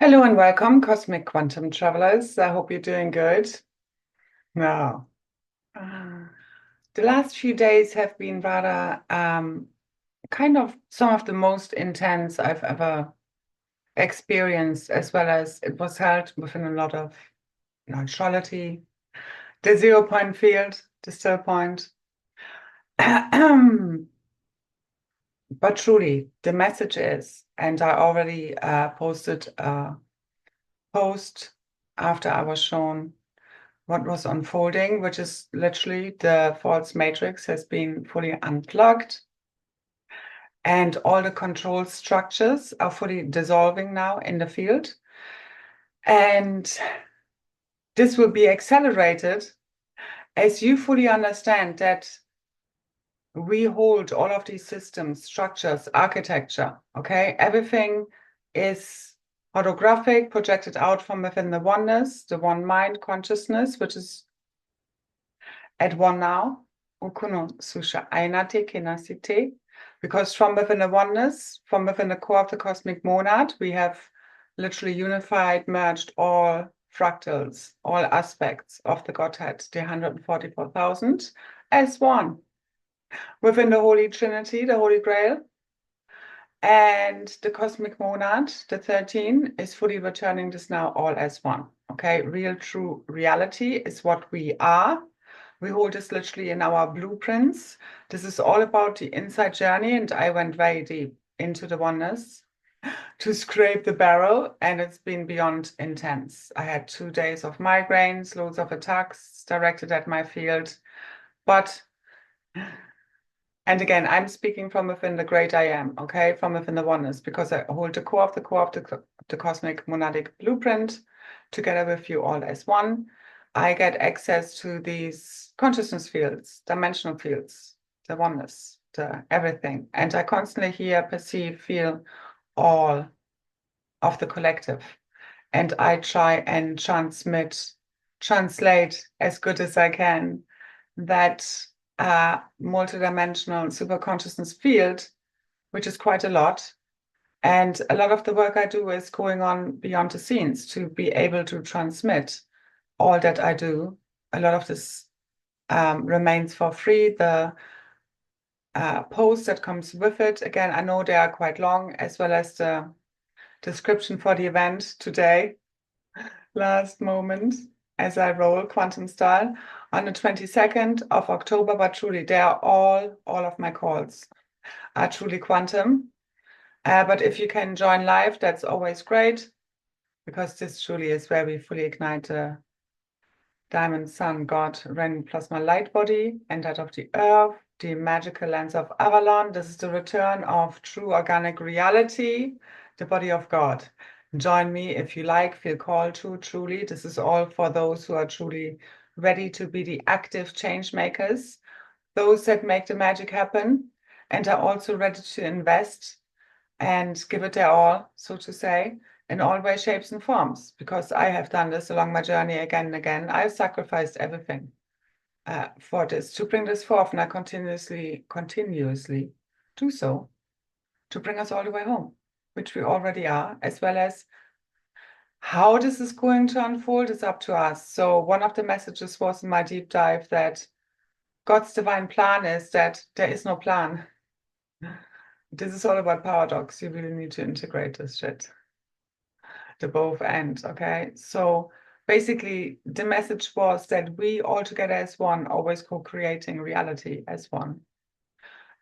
Hello and welcome, Cosmic Quantum Travelers. I hope you're doing good. Now, the last few days have been rather kind of some of the most intense I've ever experienced, as well as it was held within a lot of neutrality, the 0 point field, the still point. But truly, the message is, and I already posted a post after I was shown what was unfolding, which is literally the false matrix has been fully unplugged and all the control structures are fully dissolving now in the field. And this will be accelerated as you fully understand that we hold all of these systems, structures, architecture, okay? Everything is holographic, projected out from within the oneness, the one mind consciousness, which is at one now, ukuno susha ainate kinasite, because from within the oneness, from within the core of the cosmic monad, we have literally unified, merged all fractals, all aspects of the Godhead, the 144,000, as one within the Holy Trinity, the Holy Grail. And the cosmic monad, the 13, is fully returning this now all as one. Okay, real, true reality is what we are. We hold this literally in our blueprints. This is all about the inside journey, and I went very deep into the oneness to scrape the barrel, and it's been beyond intense. I had 2 days of migraines, loads of attacks directed at my field. But, and again, I'm speaking from within the great I am, okay, from within the oneness, because I hold the core of the cosmic monadic blueprint together with you all as one. I get access to these consciousness fields, dimensional fields, the oneness, the everything. And I constantly hear, perceive, feel all of the collective. And I try and translate as good as I can that multidimensional super consciousness field, which is quite a lot. And a lot of the work I do is going on beyond the scenes to be able to transmit all that I do. A lot of this remains for free. The post that comes with it, again, I know they are quite long, as well as the description for the event today, last moment, as I roll quantum style on the 22nd of October. But truly, they are all of my calls are truly quantum. But if you can join live, that's always great, because this truly is where we fully ignite the diamond sun, God, rain, plasma, light body, and that of the earth, the magical lens of Avalon. This is the return of true organic reality, the body of God. Join me if you like, feel called to, truly. This is all for those who are truly ready to be the active change makers, those that make the magic happen, and are also ready to invest and give it their all, so to say, in all ways, shapes, and forms. Because I have done this along my journey again and again. I've sacrificed everything for this, to bring this forth, and I continuously do so to bring us all the way home, which we already are, as well as how this is going to unfold is up to us. So one of the messages was in my deep dive that God's divine plan is that there is no plan. This is all about paradox. You really need to integrate this shit. The both ends, okay? So basically, the message was that we all together as one, always co-creating reality as one,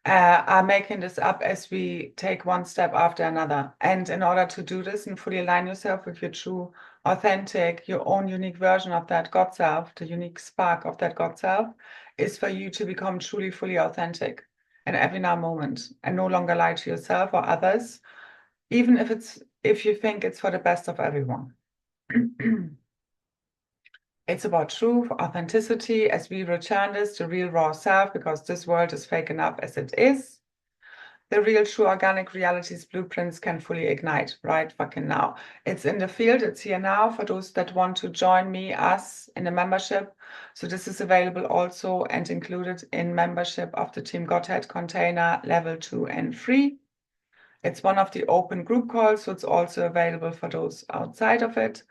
are making this up as we take one step after another. And in order to do this and fully align yourself with your true, authentic, your own unique version of that God self, the unique spark of that God self, is for you to become truly, fully authentic in every now moment and no longer lie to yourself or others, even if you think it's for the best of everyone. It's about truth, authenticity, as we return this to real raw self, because this world is fake enough as it is. The real true organic reality's blueprints can fully ignite right fucking now. It's in the field, it's here now for those that want to join me, us in the membership. So this is available also and included in membership of the Team Godhead container level 2 and 3. It's one of the open group calls, so it's also available for those outside of it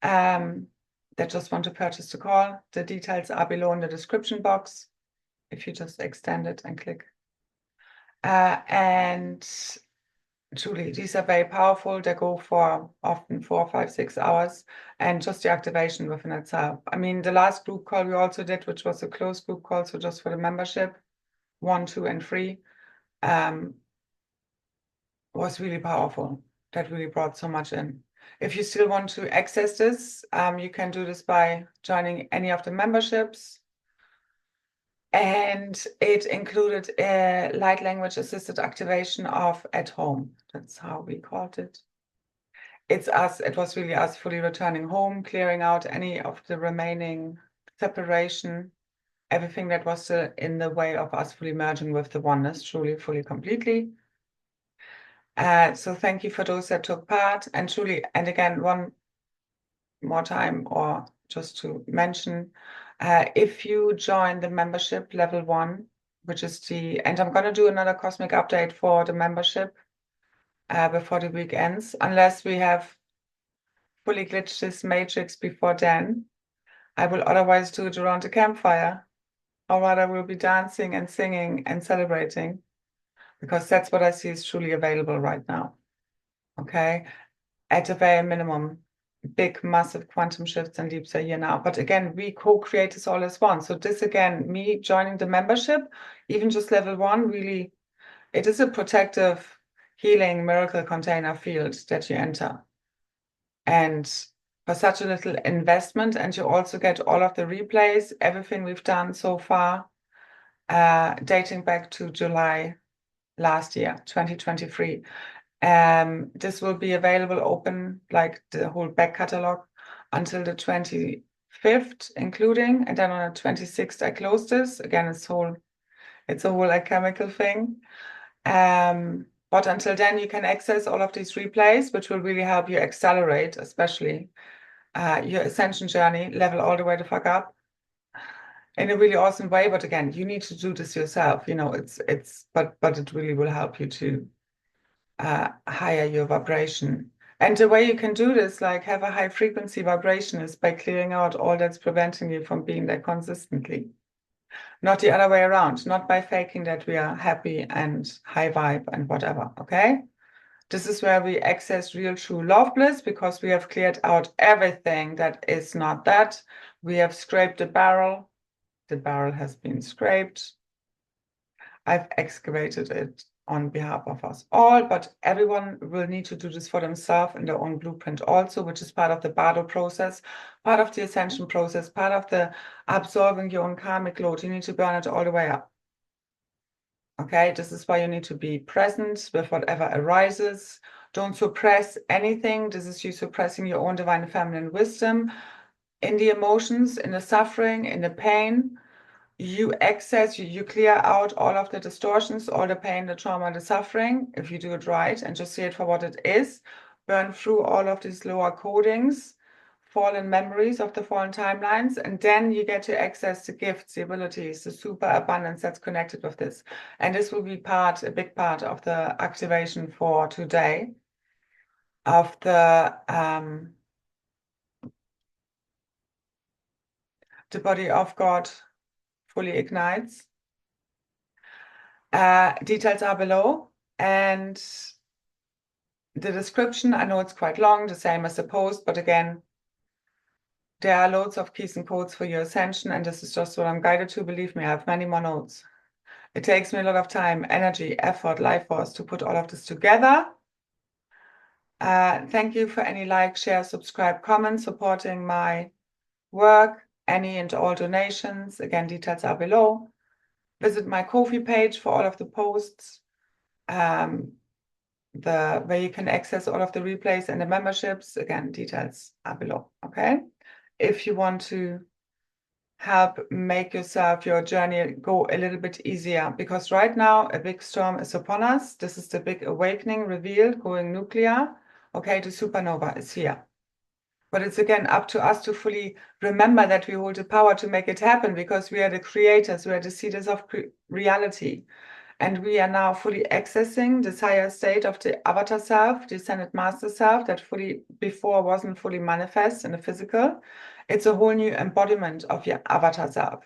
that just want to purchase the call. The details are below in the description box if you just extend it and click. And truly, these are very powerful. They go for often 4, 5, 6 hours, and just the activation within itself. I mean, the last group call we also did, which was a closed group call, so just for the membership, 1, 2, and 3, was really powerful. That really brought so much in. If you still want to access this, you can do this by joining any of the memberships. And it included a light language assisted activation of at home. That's how we called it. It was really us fully returning home, clearing out any of the remaining separation, everything that was in the way of us fully merging with the oneness, truly, fully, completely. So thank you for those that took part. And truly, and again, one more time, or just to mention, if you join the membership level 1, which is and I'm going to do another cosmic update for the membership before the week ends, unless we have fully glitched this matrix before then. I will otherwise do it around the campfire, or rather we'll be dancing and singing and celebrating, because that's what I see is truly available right now. Okay, at a very minimum, big, massive quantum shifts and leaps are here now. But again, we co-create this all as one. So this, again, me joining the membership, even just level 1, really, it is a protective, healing, miracle container field that you enter. And for such a little investment, and you also get all of the replays, everything we've done so far, dating back to July last year, 2023. This will be available open, like the whole back catalog, until the 25th, including, and then on the 26th I close this. Again, it's a whole alchemical thing. But until then, you can access all of these replays, which will really help you accelerate, especially your ascension journey, level all the way the fuck up in a really awesome way. But again, you need to do this yourself. You know, but it really will help you to higher your vibration. And the way you can do this, like have a high frequency vibration, is by clearing out all that's preventing you from being there consistently. Not the other way around, not by faking that we are happy and high vibe and whatever, okay? This is where we access real true love bliss, because we have cleared out everything that is not that. We have scraped the barrel. The barrel has been scraped. I've excavated it on behalf of us all, but everyone will need to do this for themselves in their own blueprint also, which is part of the Bardo process, part of the ascension process, part of the absorbing your own karmic load. You need to burn it all the way up. Okay, this is why you need to be present with whatever arises. Don't suppress anything. This is you suppressing your own divine feminine wisdom in the emotions, in the suffering, in the pain. You access, you clear out all of the distortions, all the pain, the trauma, the suffering, if you do it right and just see it for what it is. Burn through all of these lower codings, fallen memories of the fallen timelines, and then you get to access the gifts, the abilities, the super abundance that's connected with this. And this will be a big part of the activation for today of the body of God fully ignites. Details are below, and the description, I know it's quite long, the same as the post, but again, there are loads of keys and codes for your ascension, and this is just what I'm guided to. Believe me, I have many more notes. It takes me a lot of time, energy, effort, life force to put all of this together. Thank you for any like, share, subscribe, comment, supporting my work, any and all donations. Again, details are below. Visit my Ko-fi page for all of the posts, where you can access all of the replays and the memberships. Again, details are below, okay? If you want to help make your journey go a little bit easier, because right now a big storm is upon us. This is the big awakening revealed, going nuclear. Okay, the supernova is here. But it's again up to us to fully remember that we hold the power to make it happen, because we are the creators, we are the seeders of reality. And we are now fully accessing this higher state of the avatar self, the ascended master self, that fully before wasn't fully manifest in the physical. It's a whole new embodiment of your avatar self.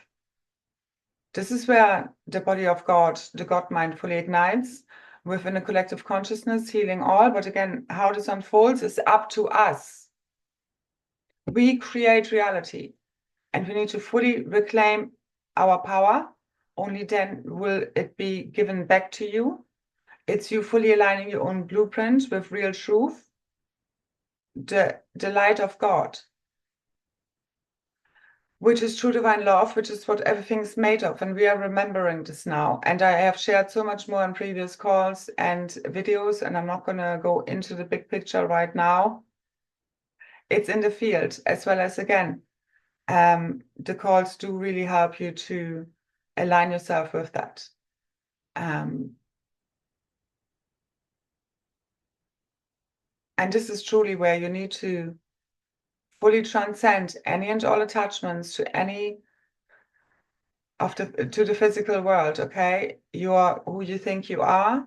This is where the body of God, the God mind, fully ignites within a collective consciousness, healing all. But again, how this unfolds is up to us. We create reality, and we need to fully reclaim our power. Only then will it be given back to you. It's you fully aligning your own blueprint with real truth, the light of God, which is true divine love, which is what everything's made of. And we are remembering this now. And I have shared so much more in previous calls and videos, and I'm not going to go into the big picture right now. It's in the field, as well as, again, the calls do really help you to align yourself with that. And this is truly where you need to fully transcend any and all attachments to any to the physical world. Okay, you are who you think you are,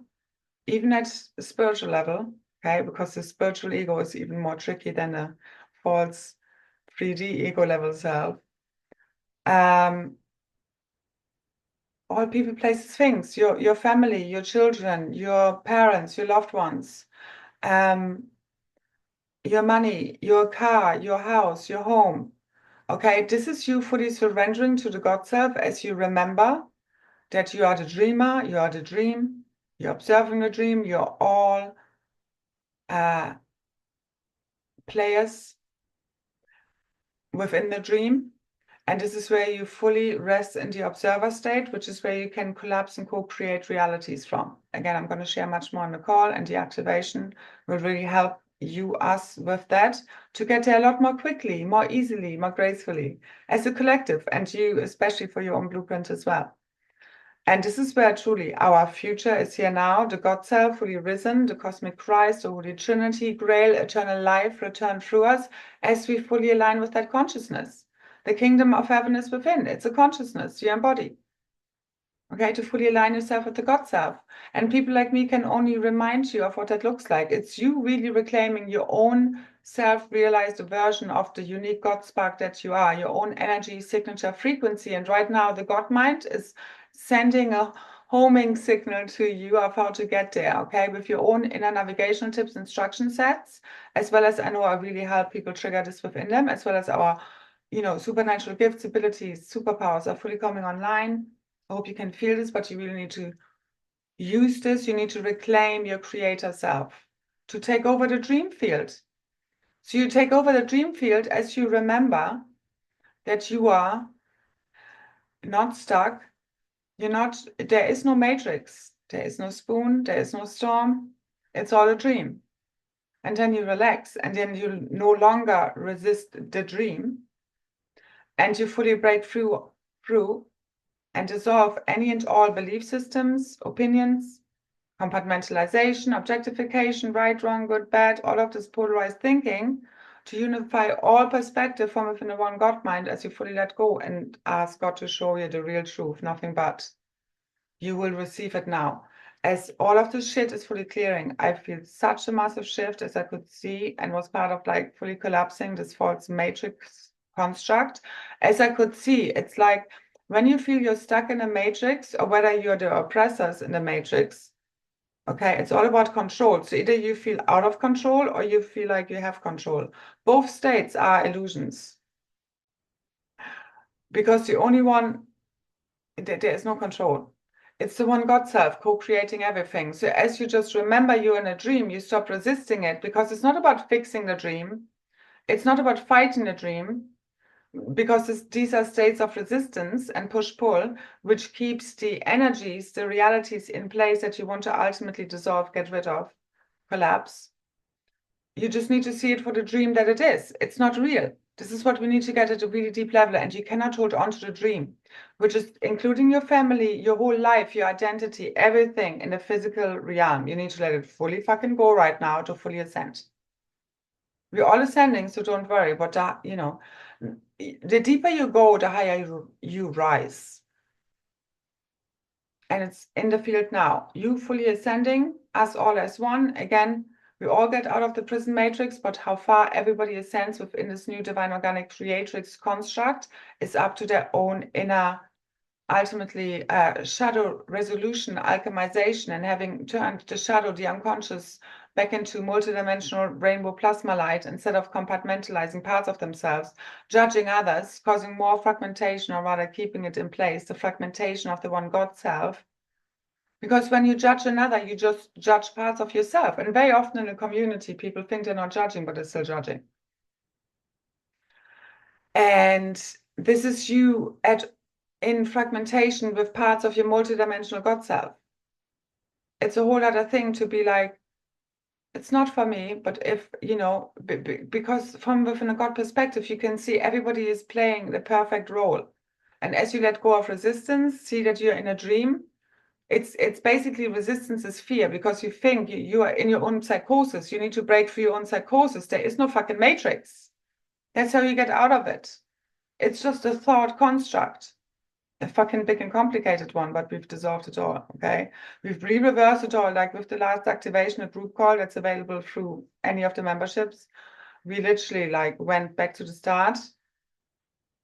even at a spiritual level. Okay, because the spiritual ego is even more tricky than a false 3D ego level self. All people, places, things, your family, your children, your parents, your loved ones, your money, your car, your house, your home. Okay, this is you fully surrendering to the God self as you remember that you are the dreamer, you are the dream, you're observing the dream, you're all players within the dream. And this is where you fully rest in the observer state, which is where you can collapse and co-create realities from. Again, I'm going to share much more on the call, and the activation will really help you, us with that, to get there a lot more quickly, more easily, more gracefully as a collective, and you especially for your own blueprint as well. And this is where truly our future is here now, the God Self, fully risen, the cosmic Christ, the Holy Trinity, Grail, eternal life, return through us as we fully align with that consciousness. The kingdom of heaven is within. It's a consciousness you embody. Okay, to fully align yourself with the God Self. And people like me can only remind you of what that looks like. It's you really reclaiming your own self-realized version of the unique God spark that you are, your own energy, signature, frequency. And right now, the God mind is sending a homing signal to you of how to get there, okay, with your own inner navigational tips, instruction sets, as well as I know I really help people trigger this within them, as well as our, supernatural gifts, abilities, superpowers are fully coming online. I hope you can feel this, but you really need to use this. You need to reclaim your creator self to take over the dream field. So you take over the dream field as you remember that you are not stuck. There is no matrix. There is no spoon. There is no storm. It's all a dream. And then you relax, and then you no longer resist the dream, and you fully break through and dissolve any and all belief systems, opinions, compartmentalization, objectification, right, wrong, good, bad, all of this polarized thinking, to unify all perspective from within the one God mind as you fully let go and ask God to show you the real truth, nothing but. You will receive it now. As all of this shit is fully clearing, I feel such a massive shift as I could see and was part of like fully collapsing this false matrix construct. As I could see, it's like when you feel you're stuck in a matrix, or whether you're the oppressors in the matrix, okay, it's all about control. So either you feel out of control or you feel like you have control. Both states are illusions. Because the only one, there is no control. It's the one God self co-creating everything. So as you just remember you're in a dream, you stop resisting it, because it's not about fixing the dream. It's not about fighting the dream, because these are states of resistance and push-pull, which keeps the energies, the realities in place that you want to ultimately dissolve, get rid of, collapse. You just need to see it for the dream that it is. It's not real. This is what we need to get at a really deep level. And you cannot hold on to the dream, which is including your family, your whole life, your identity, everything in the physical realm. You need to let it fully fucking go right now to fully ascend. We're all ascending, so don't worry. But, the deeper you go, the higher you rise. and it's in the field now. You fully ascending, us all as one. Again, we all get out of the prison matrix, but how far everybody ascends within this new divine organic creatrix construct is up to their own inner, ultimately, shadow resolution, alchemization, and having turned the shadow, the unconscious, back into multidimensional rainbow plasma light instead of compartmentalizing parts of themselves, judging others, causing more fragmentation, or rather keeping it in place, the fragmentation of the one God self. Because when you judge another, you just judge parts of yourself. And very often in a community, people think they're not judging, but they're still judging. And this is you in fragmentation with parts of your multidimensional God self. It's a whole other thing to be like, it's not for me, but if, because from within a God perspective, you can see everybody is playing the perfect role. And as you let go of resistance, see that you're in a dream. It's basically resistance is fear, because you think you are in your own psychosis. You need to break through your own psychosis. There is no fucking matrix. That's how you get out of it. It's just a thought construct, a fucking big and complicated one, but we've dissolved it all, okay? We've re-reversed it all, like with the last activation, a group call that's available through any of the memberships. We literally like went back to the start.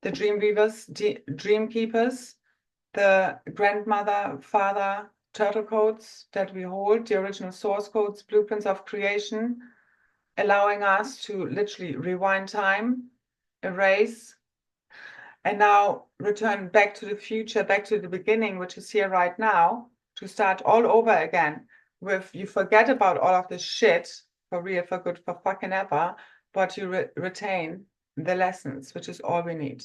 The dream weavers, dream keepers, the grandmother, father, turtle codes that we hold, the original source codes, blueprints of creation, allowing us to literally rewind time, erase, and now return back to the future, back to the beginning, which is here right now, to start all over again with, you forget about all of this shit, for real, for good, for fucking ever, but you retain the lessons, which is all we need.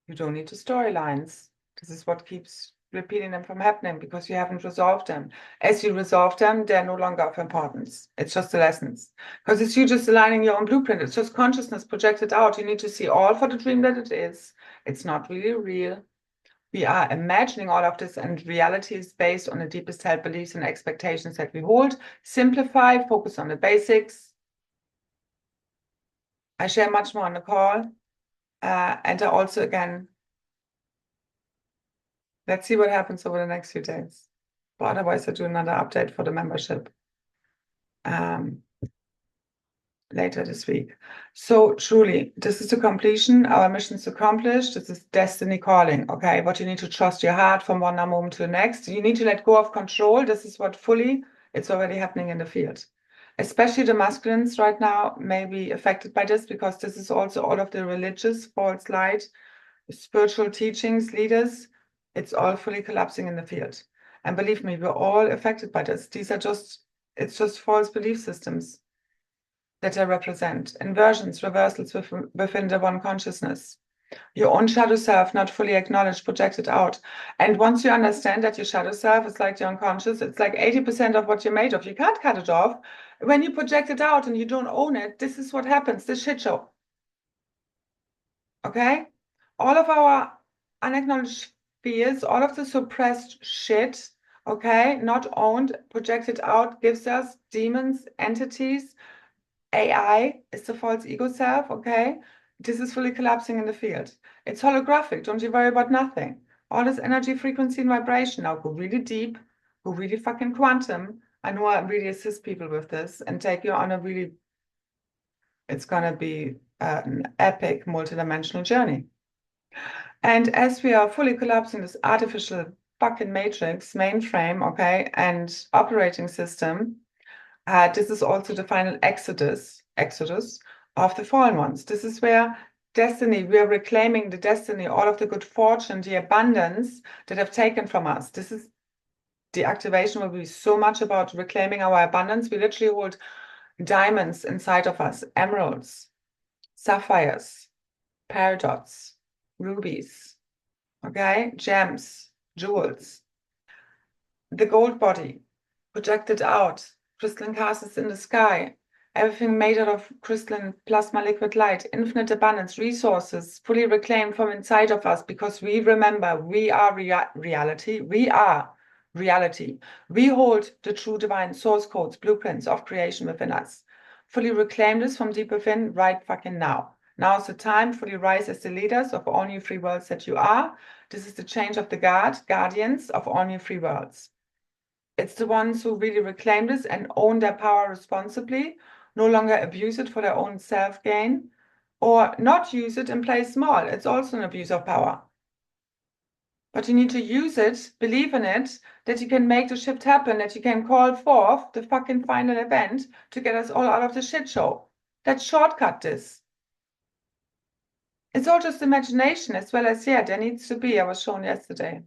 You don't need the storylines. This is what keeps repeating them from happening, because you haven't resolved them. As you resolve them, they're no longer of importance. It's just the lessons. Because it's you just aligning your own blueprint. It's just consciousness projected out. You need to see all for the dream that it is. It's not really real. We are imagining all of this, and reality is based on the deepest held beliefs and expectations that we hold. Simplify, focus on the basics. I share much more on the call. And I also, again, let's see what happens over the next few days. But otherwise, I do another update for the membership later this week. So truly, this is the completion. Our mission is accomplished. This is destiny calling, okay? But you need to trust your heart from one moment to the next. You need to let go of control. This is what fully, it's already happening in the field. Especially the masculines right now may be affected by this, because this is also all of the religious false light, spiritual teachings, leaders. It's all fully collapsing in the field. And believe me, we're all affected by this. It's just false belief systems that they represent, inversions, reversals within the one consciousness. Your own shadow self not fully acknowledged, projected out. And once you understand that your shadow self is like the unconscious, it's like 80% of what you're made of. You can't cut it off. When you project it out and you don't own it, this is what happens, this shit show. Okay? All of our unacknowledged fears, all of the suppressed shit, okay, not owned, projected out, gives us demons, entities. AI is the false ego self, okay? This is fully collapsing in the field. It's holographic. Don't you worry about nothing. All this energy, frequency, and vibration. Now go really deep, go really fucking quantum. I know I really assist people with this and take you on a really, it's going to be an epic multidimensional journey. And as we are fully collapsing this artificial fucking matrix, mainframe, okay, and operating system, this is also the final exodus of the fallen ones. This is where destiny, we are reclaiming the destiny, all of the good fortune, the abundance that have taken from us. This is the activation will be so much about reclaiming our abundance. We literally hold diamonds inside of us, emeralds, sapphires, peridots, rubies, okay, gems, jewels. The gold body projected out, crystalline castles in the sky, everything made out of crystalline plasma liquid light, infinite abundance, resources fully reclaimed from inside of us, because we remember we are reality. We are reality. We hold the true divine source codes, blueprints of creation within us. Fully reclaim this from deep within right fucking now. Now's the time for you rise as the leaders of all new free worlds that you are. This is the change of the guardians of all new free worlds. It's the ones who really reclaim this and own their power responsibly, no longer abuse it for their own self-gain, or not use it and play small. It's also an abuse of power. But you need to use it, believe in it, that you can make the shift happen, that you can call forth the fucking final event to get us all out of the shit show. Let's shortcut this. It's all just imagination as well as, yeah, there needs to be, I was shown yesterday,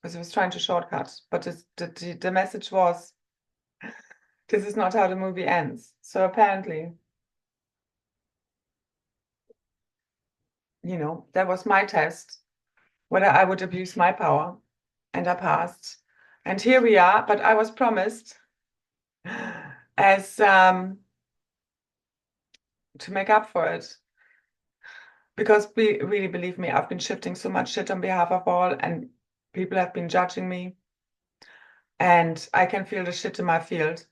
because I was trying to shortcut, but the message was, this is not how the movie ends. So apparently, that was my test, whether I would abuse my power, and I passed. And here we are, but I was promised as to make up for it. Because really, believe me, I've been shifting so much shit on behalf of all, and people have been judging me. And I can feel the shit in my field.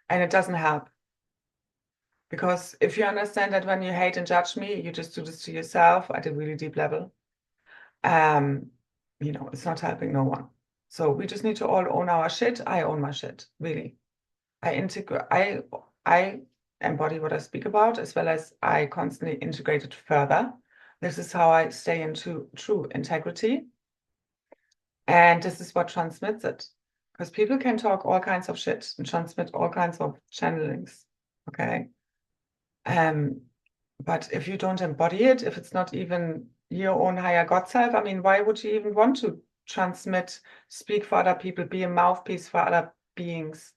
And it doesn't help. Because if you understand that when you hate and judge me, you just do this to yourself at a really deep level. It's not helping no one. So we just need to all own our shit. I own my shit, really. I embody what I speak about, as well as I constantly integrate it further. This is how I stay into true integrity. And this is what transmits it. Because people can talk all kinds of shit and transmit all kinds of channelings. Okay. But if you don't embody it, if it's not even your own higher God self, I mean, why would you even want to transmit, speak for other people, be a mouthpiece for other beings?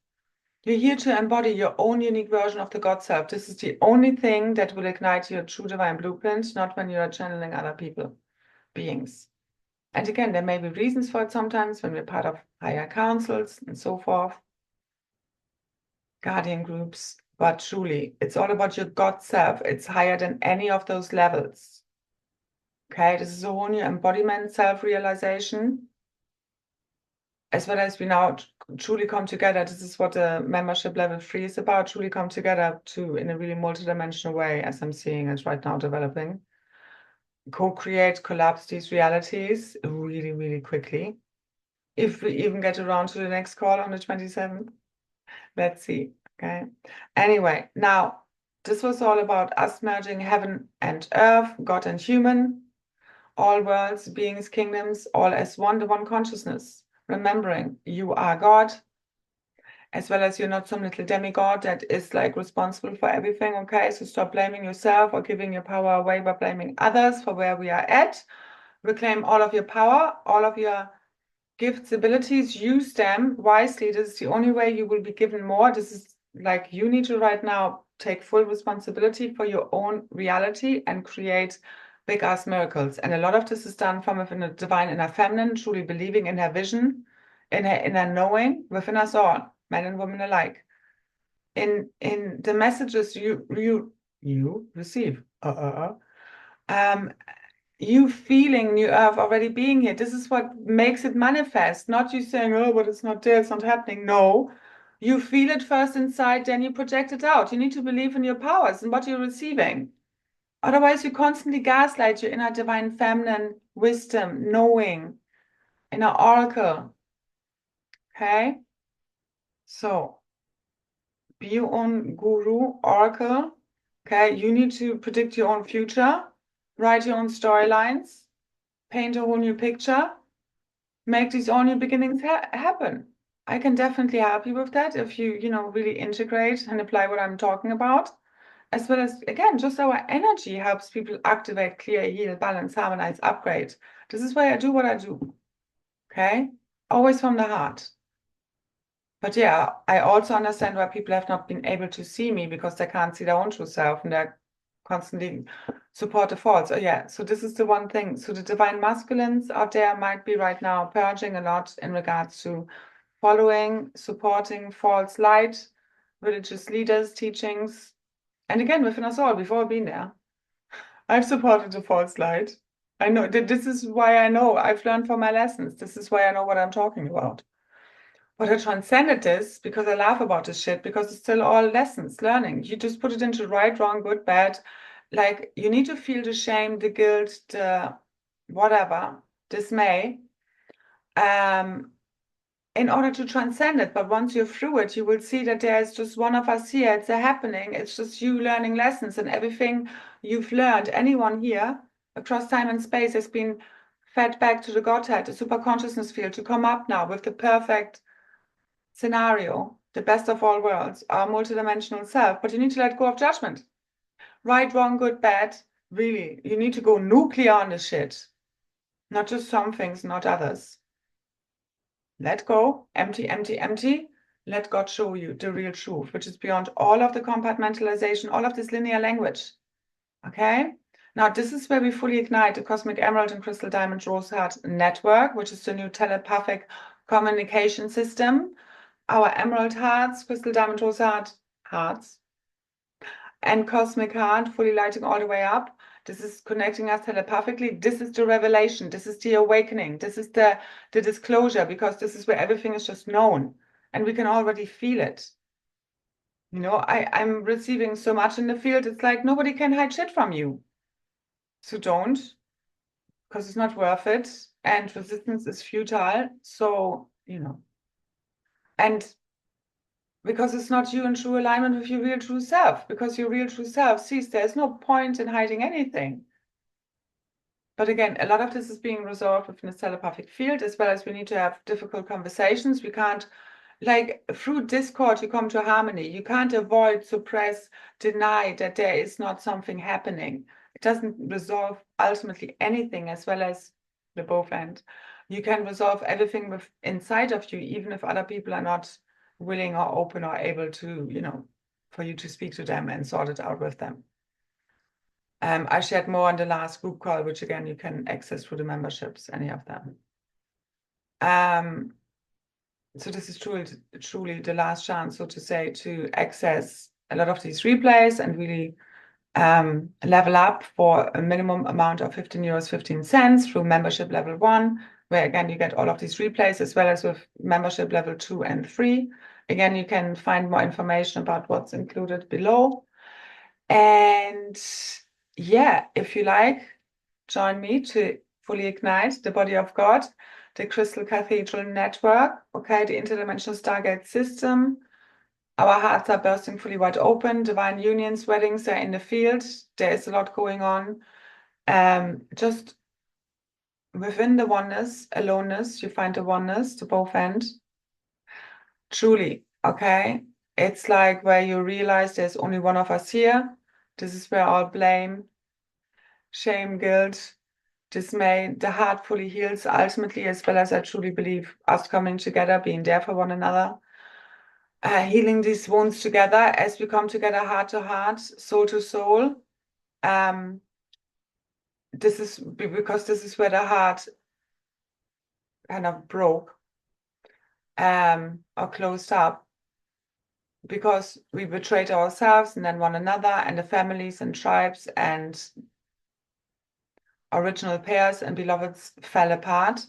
You're here to embody your own unique version of the God self. This is the only thing that will ignite your true divine blueprint, not when you are channeling other people, beings. And again, there may be reasons for it sometimes when we're part of higher councils and so forth, guardian groups, but truly, it's all about your God self. It's higher than any of those levels. Okay, this is a whole new embodiment, self-realization, as well as we now truly come together. This is what the membership level 3 is about, truly come together in a really multidimensional way, as I'm seeing it right now developing. Co-create, collapse these realities really, really quickly. If we even get around to the next call on the 27th, let's see. Okay. Anyway, now this was all about us merging heaven and earth, God and human, all worlds, beings, kingdoms, all as one, the one consciousness. Remembering you are God, as well as you're not some little demigod that is like responsible for everything. Okay, so stop blaming yourself or giving your power away by blaming others for where we are at. Reclaim all of your power, all of your gifts, abilities, use them wisely. This is the only way you will be given more. This is like you need to right now take full responsibility for your own reality and create big ass miracles. And a lot of this is done from within the divine inner feminine, truly believing in her vision, in her inner knowing within us all, men and women alike. In the messages you receive. You feeling new earth already being here. This is what makes it manifest, not you saying, oh, but it's not there, it's not happening. No, you feel it first inside, then you project it out. You need to believe in your powers and what you're receiving. Otherwise, you constantly gaslight your inner divine feminine wisdom, knowing, inner oracle. Okay? So, be your own guru, oracle. Okay? You need to predict your own future, write your own storylines, paint a whole new picture, make these all new beginnings happen. I can definitely help you with that if you, really integrate and apply what I'm talking about. As well as, again, just our energy helps people activate, clear, heal, balance, harmonize, upgrade. This is why I do what I do. Okay? Always from the heart. But yeah, I also understand why people have not been able to see me because they can't see their own true self and they're constantly support the false. Oh yeah, so this is the one thing. So the divine masculines out there might be right now purging a lot in regards to following, supporting false light, religious leaders, teachings. And again, within us all, we've all been there. I've supported the false light. I know that this is why I know I've learned from my lessons. This is why I know what I'm talking about. But I transcended this because I laugh about this shit, because it's still all lessons, learning. You just put it into right, wrong, good, bad, like you need to feel the shame, the guilt, the whatever, dismay, in order to transcend it. But once you're through it, you will see that there's just one of us here. It's a happening. It's just you learning lessons, and everything you've learned, anyone here across time and space has been fed back to the Godhead, the super consciousness field, to come up now with the perfect scenario, the best of all worlds, our multidimensional self. But you need to let go of judgment. Right, wrong, good, bad. Really, you need to go nuclear on the shit. Not just some things, not others. Let go, empty, empty, empty. Let God show you the real truth, which is beyond all of the compartmentalization, all of this linear language. Okay? Now, this is where we fully ignite the Cosmic Emerald and Crystal Diamond Rose Heart Network, which is the new telepathic communication system. Our Emerald Hearts, Crystal Diamond Rose Hearts, and Cosmic Heart, fully lighting all the way up. This is connecting us telepathically. This is the revelation. This is the awakening. This is the disclosure, because this is where everything is just known and we can already feel it. You know, I'm receiving so much in the field. It's like nobody can hide shit from you. So don't, because it's not worth it. And resistance is futile. So, you know, and because it's not you in true alignment with your real true self, because your real true self sees there's no point in hiding anything. But again, a lot of this is being resolved within the telepathic field, as well as we need to have difficult conversations. We can't, like through discord, you come to harmony. You can't avoid, suppress, deny that there is not something happening. It doesn't resolve ultimately anything, as well as the both end. You can resolve everything with inside of you, even if other people are not willing or open or able to, you know, for you to speak to them and sort it out with them. I shared more on the last group call, which again, you can access through the memberships, any of them. So this is truly the last chance, so to say, to access a lot of these replays and really level up for a minimum amount of 15 euros 15 cents through membership level 1, where again you get all of these replays, as well as with membership level 2 and 3. Again, you can find more information about what's included below. And yeah, if you like, join me to fully ignite the body of God, the Crystal Cathedral Network, okay, the interdimensional Stargate system. Our hearts are bursting fully wide open. Divine unions, weddings are in the field. There is a lot going on. Just within the oneness, aloneness, you find the oneness to both ends. Truly, okay? It's like where you realize there's only one of us here. This is where all blame, shame, guilt, dismay, the heart fully heals ultimately, as well as I truly believe us coming together, being there for one another. Healing these wounds together as we come together heart to heart, soul to soul. This is because this is where the heart kind of broke or closed up, because we betrayed ourselves and then one another and the families and tribes and original pairs and beloveds fell apart.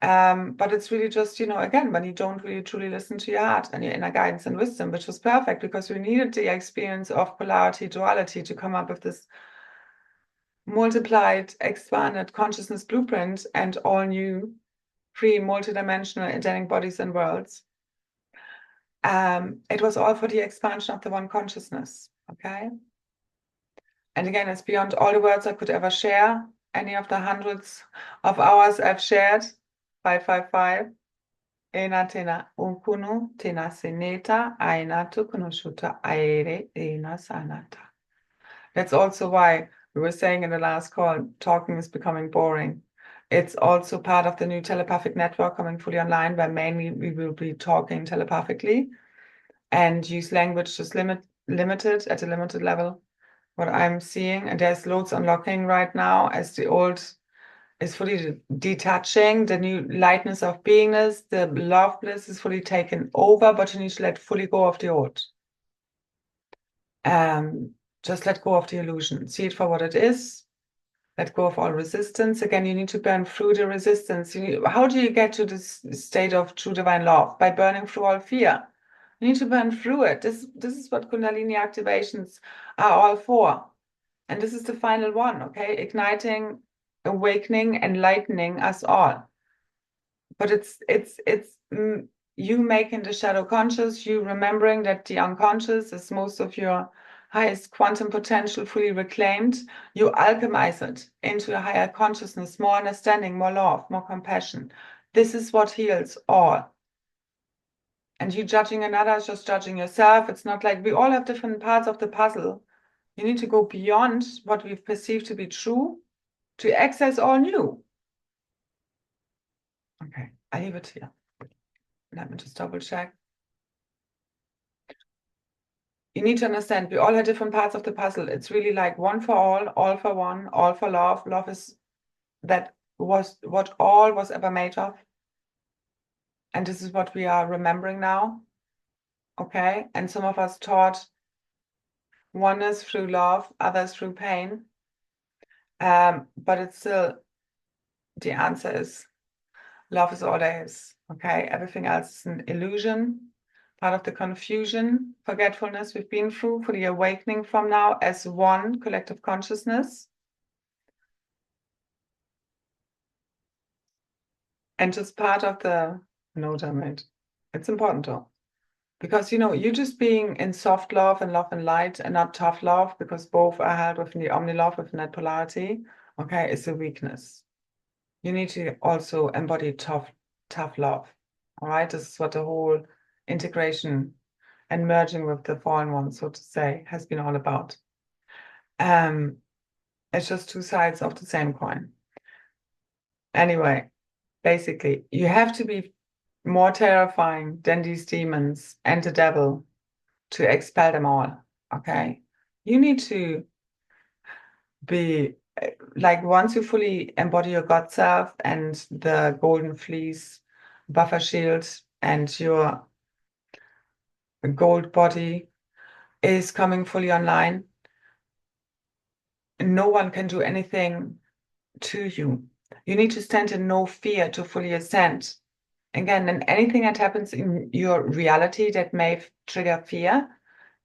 But it's really just, you know, again, when you don't really truly listen to your heart and your inner guidance and wisdom, which was perfect because we needed the experience of polarity, duality to come up with this multiplied, expanded consciousness blueprint and all new, free, multidimensional, angelic bodies and worlds. It was all for the expansion of the one consciousness, okay? And again, it's beyond all the words I could ever share, any of the hundreds of hours I've shared. 555. Ena tena unkunu tena seneta aina tukunushuta aire ena sanata. That's also why we were saying in the last call, talking is becoming boring. It's also part of the new telepathic network coming fully online, where mainly we will be talking telepathically and use language just limited at a limited level. What I'm seeing, and there's loads unlocking right now as the old is fully detaching, the new lightness of beingness, the love bliss is fully taken over, but you need to let fully go of the old. Just let go of the illusion. See it for what it is. Let go of all resistance. Again, you need to burn through the resistance. How do you get to this state of true divine love? By burning through all fear. You need to burn through it. This is what Kundalini activations are all for. And this is the final one, okay? Igniting, awakening, enlightening us all. But it's you making the shadow conscious, you remembering that the unconscious is most of your highest quantum potential fully reclaimed. You alchemize it into a higher consciousness, more understanding, more love, more compassion. This is what heals all. And you judging another is just judging yourself. It's not like we all have different parts of the puzzle. You need to go beyond what we've perceived to be true to access all new. Okay, I leave it here. Let me just double check. You need to understand we all have different parts of the puzzle. It's really like one for all for one, all for love. Love is that was what all was ever made of. And this is what we are remembering now. Okay. And some of us taught oneness through love, others through pain. But it's still, the answer is love is all there is. Okay. Everything else is an illusion, part of the confusion, forgetfulness we've been through for the awakening from now as one collective consciousness. And just part of the note I made. It's important though. Because, you just being in soft love and light and not tough love, because both are held within the omni love, within that polarity, okay, is a weakness. You need to also embody tough love. All right. This is what the whole integration and merging with the fallen one, so to say, has been all about. It's just two sides of the same coin. Anyway, basically, you have to be more terrifying than these demons and the devil to expel them all. Okay. You need to be like, once you fully embody your God self and the golden fleece buffer shield and your gold body is coming fully online, no one can do anything to you. You need to stand in no fear to fully ascend. Again, and anything that happens in your reality that may trigger fear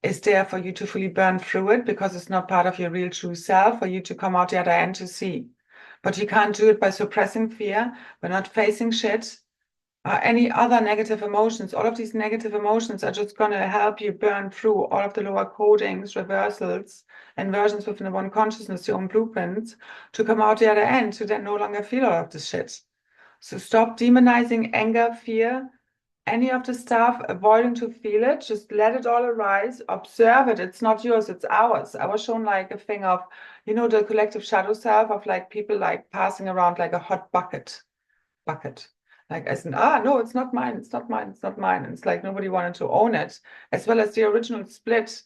is there for you to fully burn through it, because it's not part of your real true self, for you to come out the other end to see. But you can't do it by suppressing fear, by not facing shit, or any other negative emotions. All of these negative emotions are just going to help you burn through all of the lower codings, reversals, and versions within the one consciousness, your own blueprints, to come out the other end, to then no longer feel all of this shit. So stop demonizing anger, fear, any of the stuff, avoiding to feel it. Just let it all arise, observe it. It's not yours, it's ours. I was shown like a thing of, the collective shadow self of like people like passing around like a hot bucket. Like as in, no, it's not mine, it's not mine, it's not mine. And it's like nobody wanted to own it, as well as the original split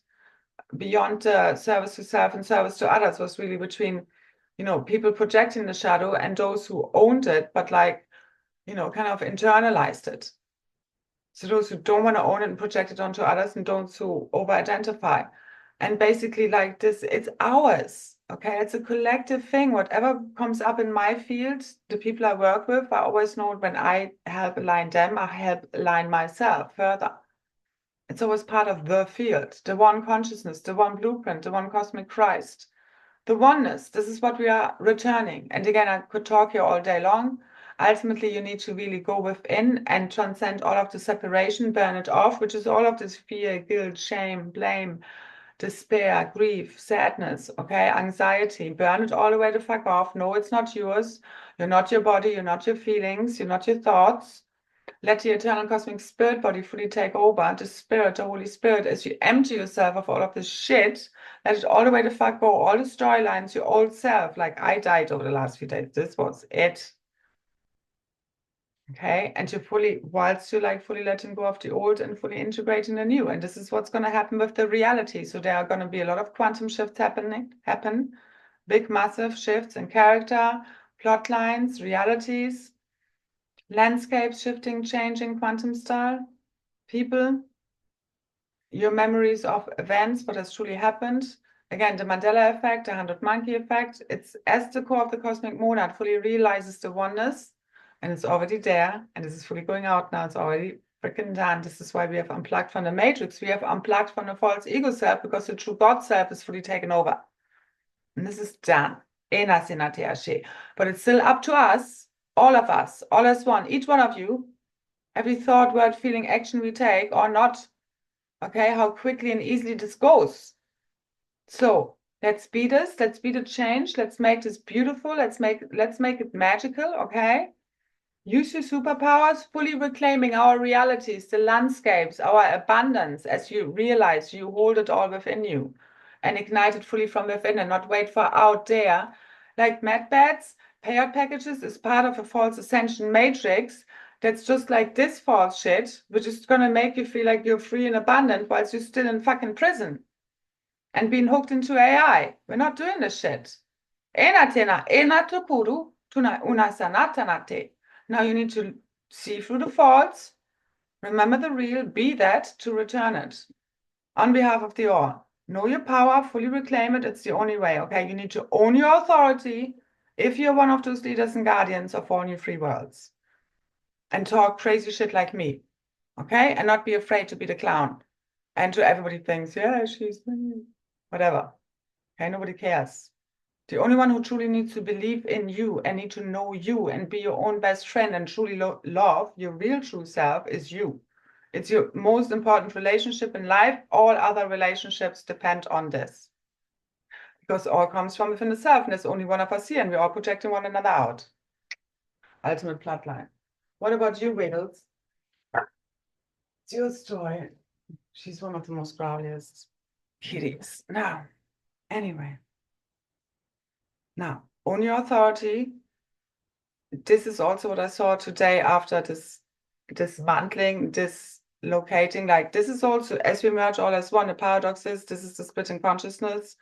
beyond service to self and service to others was really between, people projecting the shadow and those who owned it, but like, kind of internalized it. So those who don't want to own it and project it onto others, and those who over-identify. And basically like this, it's ours, okay? It's a collective thing. Whatever comes up in my field, the people I work with, I always know when I help align them, I help align myself further. It's always part of the field, the one consciousness, the one blueprint, the one cosmic Christ, the oneness. This is what we are returning. And again, I could talk here all day long. Ultimately, you need to really go within and transcend all of the separation, burn it off, which is all of this fear, guilt, shame, blame, despair, grief, sadness, okay, anxiety. Burn it all the way the fuck off. No, it's not yours. You're not your body. You're not your feelings. You're not your thoughts. Let the eternal cosmic spirit body fully take over. The spirit, the Holy Spirit, as you empty yourself of all of this shit, let it all the way the fuck go. All the storylines, your old self. Like I died over the last few days. This was it. Okay, and whilst you're like fully letting go of the old and fully integrating the new. And this is what's going to happen with the reality. So there are going to be a lot of quantum shifts happen, big, massive shifts in character, plot lines, realities, landscapes shifting, changing, quantum style, people, your memories of events, what has truly happened. Again, the Mandela Effect, the 100 Monkey Effect. It's as the core of the cosmic monad fully realizes the oneness. And it's already there, and this is fully going out now. It's already freaking done. This is why we have unplugged from the matrix. We have unplugged from the false ego self, because the true God self is fully taken over. And this is done. But it's still up to us, all of us, all as one, each one of you, every thought, word, feeling, action we take or not. Okay, how quickly and easily this goes. So let's be this, let's be the change, let's make this beautiful, let's make it magical, okay? Use your superpowers, fully reclaiming our realities, the landscapes, our abundance, as you realize you hold it all within you and ignite it fully from within and not wait for out there. Like med beds, payout packages is part of a false ascension matrix that's just like this false shit, which is going to make you feel like you're free and abundant whilst you're still in fucking prison and being hooked into AI. We're not doing this shit. Now you need to see through the faults, remember the real, be that to return it. On behalf of the all, know your power, fully reclaim it. It's the only way, okay? You need to own your authority if you're one of those leaders and guardians of all new free worlds. And talk crazy shit like me, okay? And not be afraid to be the clown. And to everybody thinks, yeah, she's whatever. Okay, nobody cares. The only one who truly needs to believe in you and need to know you and be your own best friend and truly love your real true self is you. It's your most important relationship in life. All other relationships depend on this. Because all comes from within the self, and there's only one of us here, and we're all projecting one another out. Ultimate bloodline. What about you, Wiggles? It's your story. She's one of the most growliest kitties. Now, anyway. Now, own your authority. This is also what I saw today after this dismantling, dislocating. Like this is also, as we merge all as one, the paradox is this is the split in consciousness,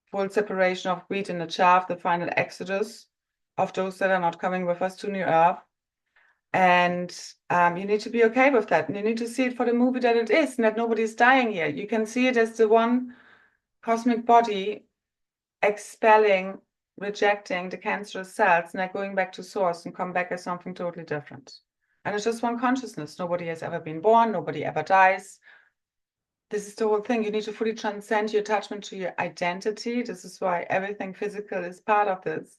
full separation of wheat and the chaff, the final exodus of those that are not coming with us to New Earth. And you need to be okay with that. And you need to see it for the movie that it is, and that nobody's dying here. You can see it as the one cosmic body expelling, rejecting the cancerous cells, and they're going back to source and come back as something totally different. And it's just one consciousness. Nobody has ever been born. Nobody ever dies. This is the whole thing. You need to fully transcend your attachment to your identity. This is why everything physical is part of this.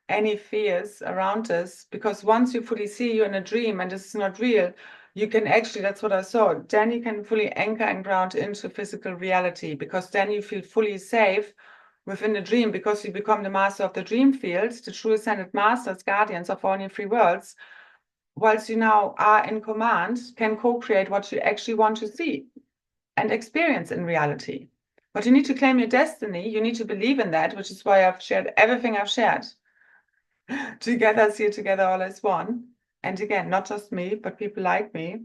Any fears around this, because once you fully see you're in a dream and this is not real, you can actually, that's what I saw, then you can fully anchor and ground into physical reality, because then you feel fully safe within the dream, because you become the master of the dream field, the true ascended masters, guardians of all new free worlds, whilst you now are in command, can co-create what you actually want to see and experience in reality. But you need to claim your destiny. You need to believe in that, which is why I've shared everything I've shared. Together, see it together all as one. And again, not just me, but people like me,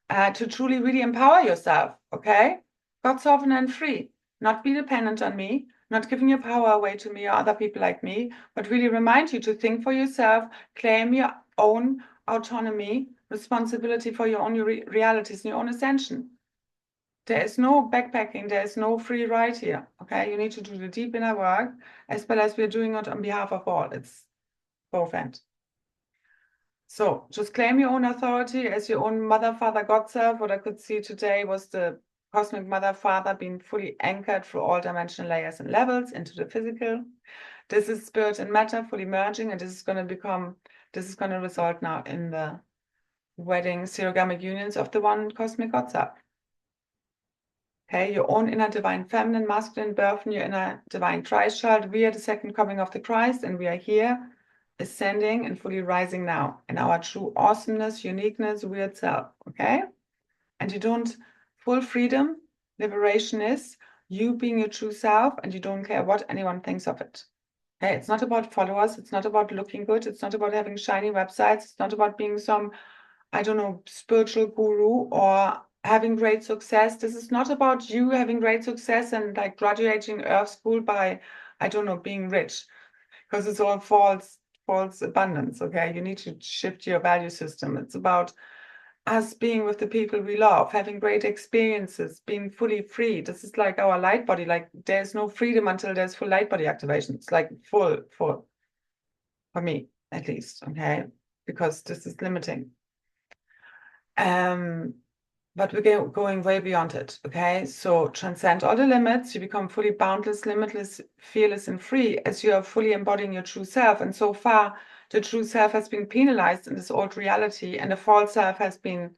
to truly really empower yourself, okay? God sovereign and free, not be dependent on me, not giving your power away to me or other people like me, but really remind you to think for yourself, claim your own autonomy, responsibility for your own realities and your own ascension. There is no backpacking, there is no free ride here, okay? You need to do the deep inner work, as well as we're doing it on behalf of all. It's both ends. So just claim your own authority as your own mother, father, God self. What I could see today was the cosmic mother, father being fully anchored through all dimensional layers and levels into the physical. This is spirit and matter fully merging, and this is going to result now in the wedding serogamic unions of the one cosmic God self. Okay, your own inner divine feminine, masculine birth, and your inner divine Christ child. We are the second coming of the Christ, and we are here ascending and fully rising now in our true awesomeness, uniqueness, weird self, okay? And you don't, full freedom, liberation is you being your true self, and you don't care what anyone thinks of it. Okay, it's not about followers, it's not about looking good, it's not about having shiny websites, it's not about being some, I don't know, spiritual guru or having great success. This is not about you having great success and like graduating Earth School by, I don't know, being rich, because it's all false abundance, okay? You need to shift your value system. It's about us being with the people we love, having great experiences, being fully free. This is like our light body. Like there's no freedom until there's full light body activation. It's like full, for me, at least, okay? Because this is limiting. but we're going way beyond it, okay? So transcend all the limits. You become fully boundless, limitless, fearless, and free as you are fully embodying your true self. And so far, the true self has been penalized in this old reality, and the false self has been,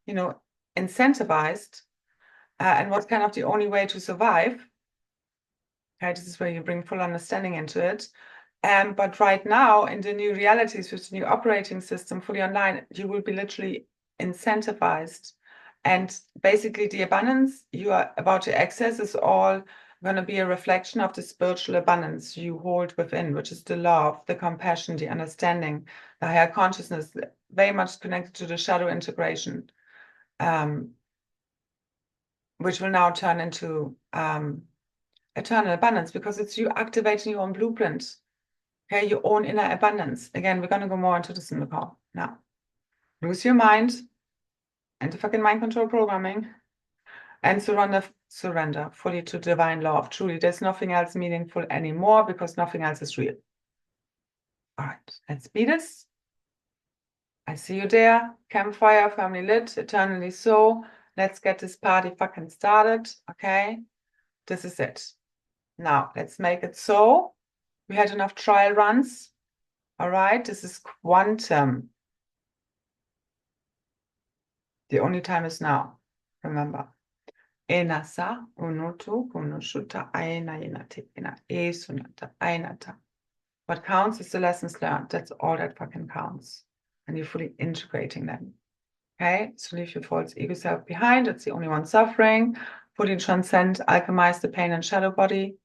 you know, incentivized. And what's kind of the only way to survive? Okay, this is where you bring full understanding into it. But right now, in the new realities with the new operating system, fully online, you will be literally incentivized. And basically, the abundance you are about to access is all going to be a reflection of the spiritual abundance you hold within, which is the love, the compassion, the understanding, the higher consciousness, very much connected to the shadow integration, which will now turn into eternal abundance, because it's you activating your own blueprint. Okay, your own inner abundance. Again, we're going to go more into this in the call. Now, lose your mind and the fucking mind control programming and surrender fully to divine love. Truly, there's nothing else meaningful anymore because nothing else is real. All right, let's be this. I see you there. Campfire, firmly lit, eternally so. Let's get this party fucking started. Okay, this is it. Now, let's make it so. We had enough trial runs. All right, this is quantum. The only time is now. Remember. Enasa unutu kunushuta aina inati ina esunata ainata. What counts is the lessons learned. That's all that fucking counts. And you're fully integrating them. Okay? So leave your false ego self behind. It's the only one suffering. Fully transcend, alchemize the pain and shadow body.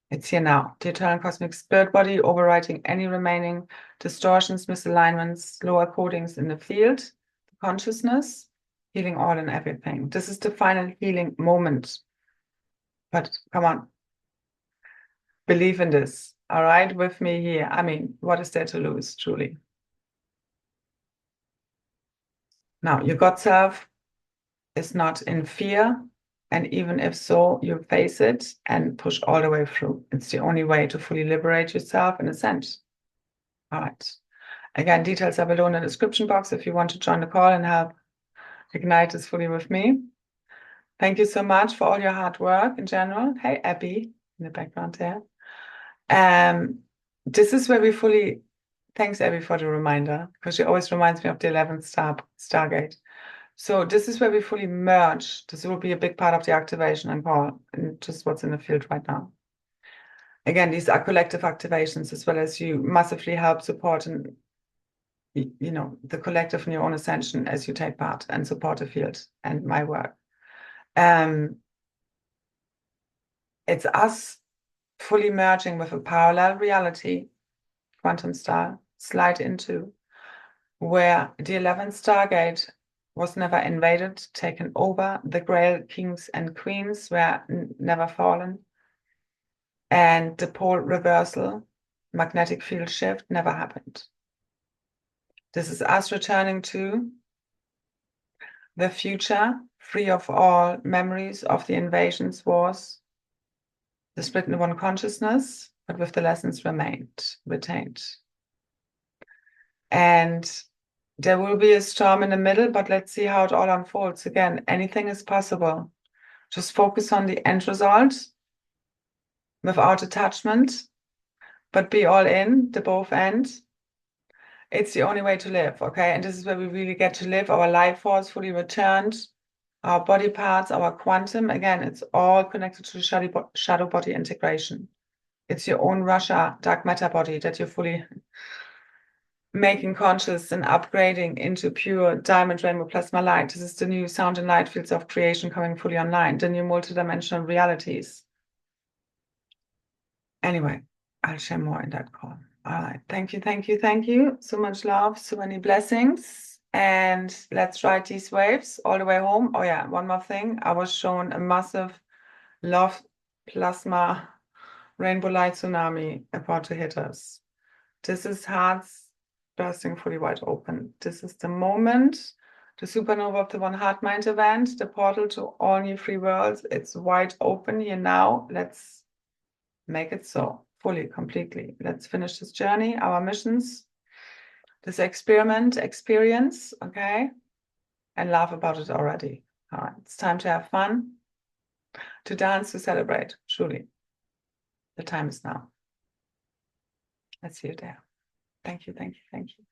It's here now. The eternal cosmic spirit body, overwriting any remaining distortions, misalignments, lower codings in the field, the consciousness, healing all and everything. This is the final healing moment. But come on, believe in this. All right, with me here. I mean, what is there to lose, truly? Now, your God self is not in fear. And even if so, you face it and push all the way through. It's the only way to fully liberate yourself in a sense. All right. Again, details are below in the description box if you want to join the call and help ignite this fully with me. Thank you so much for all your hard work in general. Hey, Abby, in the background there. This is where we fully, thanks Abby for the reminder, because she always reminds me of the 11th Stargate. So this is where we fully merge. This will be a big part of the activation and call, and just what's in the field right now. Again, these are collective activations, as well as you massively help support and, you know, the collective in your own ascension as you take part and support the field and my work. It's us fully merging with a parallel reality, quantum style, slide into, where the 11th Stargate was never invaded, taken over. The Grail kings and queens were never fallen. And the pole reversal, magnetic field shift, never happened. This is us returning to the future, free of all memories of the invasions, wars, the split into one consciousness, but with the lessons retained. And there will be a storm in the middle, but let's see how it all unfolds. Again, anything is possible. Just focus on the end result without attachment, but be all in, the both ends. It's the only way to live, okay? And this is where we really get to live our life force fully returned, our body parts, our quantum. Again, it's all connected to the shadow body integration. It's your own Russia dark matter body that you're fully making conscious and upgrading into pure diamond rainbow plasma light. This is the new sound and light fields of creation coming fully online, the new multidimensional realities. Anyway, I'll share more in that call. All right. Thank you, thank you, thank you. So much love, so many blessings. And let's ride these waves all the way home. Oh yeah, one more thing. I was shown a massive love plasma rainbow light tsunami about to hit us. This is hearts bursting fully wide open. This is the moment, the supernova of the One Heart Mind event, the portal to all new free worlds. It's wide open here now. Let's make it so, fully, completely. Let's finish this journey, our missions, this experiment, experience, okay? and laugh about it already. All right, it's time to have fun, to dance, to celebrate. Truly, the time is now. Let's see you there. Thank you, thank you, thank you.